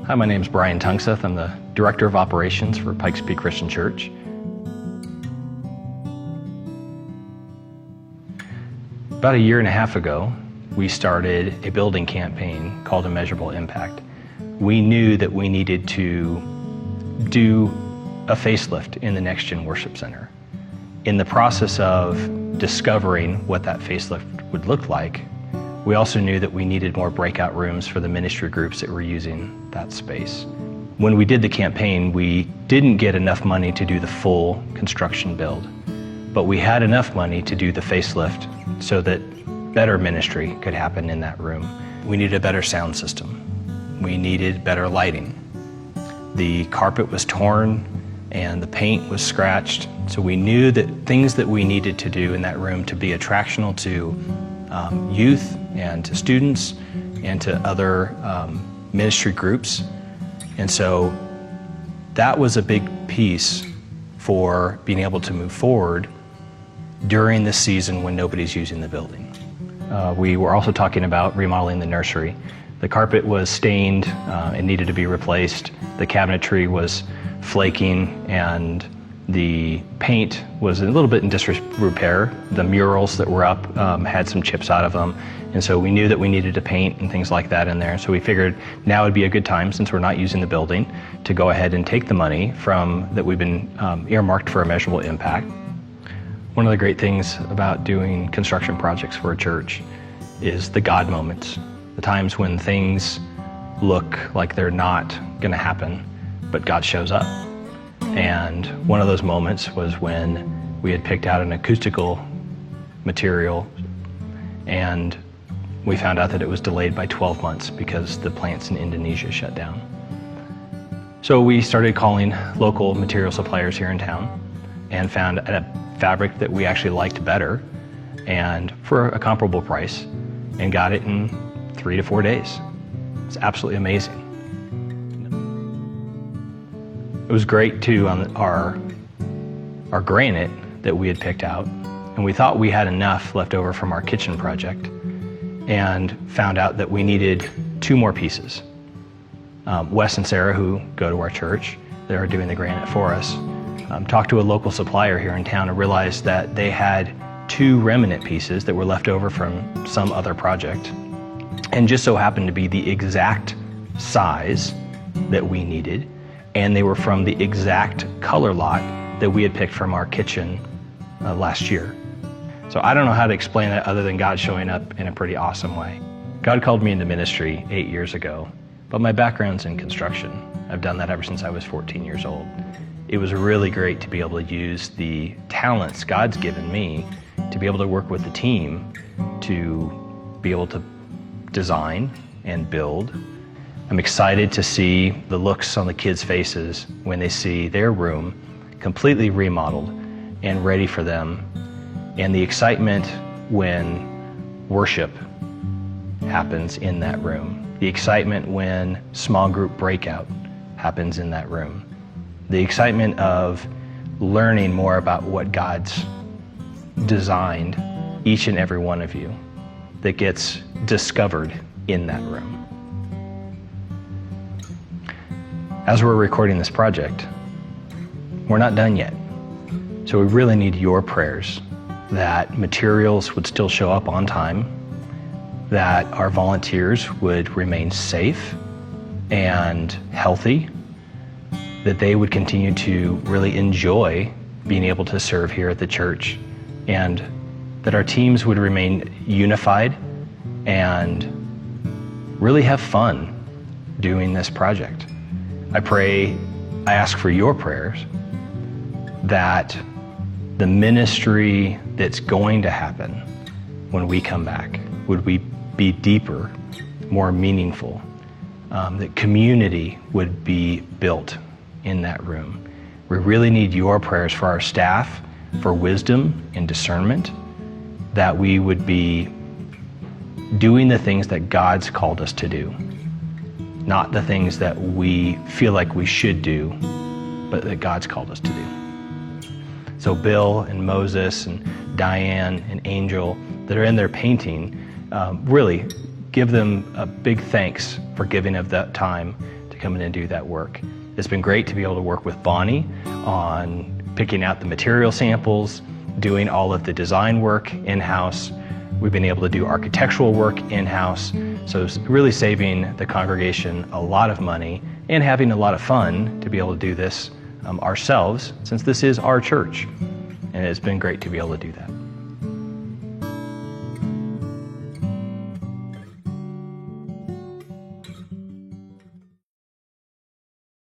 Hi, my name is Brian Tungseth. I'm the Director of Operations for Pikes Peak Christian Church. About a year and a half ago, we started a building campaign called Immeasurable Impact. We knew that we needed to do a facelift in the Next Gen Worship Center. In the process of discovering what that facelift would look like, we also knew that we needed more breakout rooms for the ministry groups that were using that space. When we did the campaign, we didn't get enough money to do the full construction build, but we had enough money to do the facelift so that better ministry could happen in that room. We needed a better sound system. We needed better lighting. The carpet was torn and the paint was scratched, so we knew that things that we needed to do in that room to be attractional to youth and to students and to other ministry groups. And so that was a big piece for being able to move forward during this season when nobody's using the building. We were also talking about remodeling the nursery. The carpet was stained and needed to be replaced. The cabinetry was flaking and the paint was a little bit in disrepair. The murals that were up had some chips out of them, and so we knew that we needed to paint and things like that in there. So we figured now would be a good time, since we're not using the building, to go ahead and take the money that we've been earmarked for Immeasurable Impact. One of the great things about doing construction projects for a church is the God moments, the times when things look like they're not going to happen, but God shows up. And one of those moments was when we had picked out an acoustical material and we found out that it was delayed by 12 months because the plants in Indonesia shut down. So we started calling local material suppliers here in town and found a fabric that we actually liked better and for a comparable price, and got it in 3 to 4 days. It's absolutely amazing. It was great too on our granite that we had picked out, and we thought we had enough left over from our kitchen project and found out that we needed 2 more pieces. Wes and Sarah, who go to our church, they are doing the granite for us, talked to a local supplier here in town and realized that they had 2 remnant pieces that were left over from some other project and just so happened to be the exact size that we needed, and they were from the exact color lot that we had picked from our kitchen last year. So I don't know how to explain that other than God showing up in a pretty awesome way. God called me into ministry 8 years ago, but my background's in construction. I've done that ever since I was 14 years old. It was really great to be able to use the talents God's given me to be able to work with the team to be able to design and build. I'm excited to see the looks on the kids' faces when they see their room completely remodeled and ready for them, and the excitement when worship happens in that room, the excitement when small group breakout happens in that room, the excitement of learning more about what God's designed each and every one of you that gets discovered in that room. As we're recording this project, we're not done yet. So we really need your prayers that materials would still show up on time, that our volunteers would remain safe and healthy, that they would continue to really enjoy being able to serve here at the church, and that our teams would remain unified and really have fun doing this project. I ask for your prayers that the ministry that's going to happen when we come back would be deeper, more meaningful, that community would be built in that room. We really need your prayers for our staff, for wisdom and discernment, that we would be doing the things that God's called us to do, not the things that we feel like we should do, but that God's called us to do. So Bill and Moses and Diane and Angel that are in there painting, really give them a big thanks for giving of that time to come in and do that work. It's been great to be able to work with Bonnie on picking out the material samples, doing all of the design work in-house. We've been able to do architectural work in-house, so it's really saving the congregation a lot of money and having a lot of fun to be able to do this ourselves, since this is our church, and it's been great to be able to do that.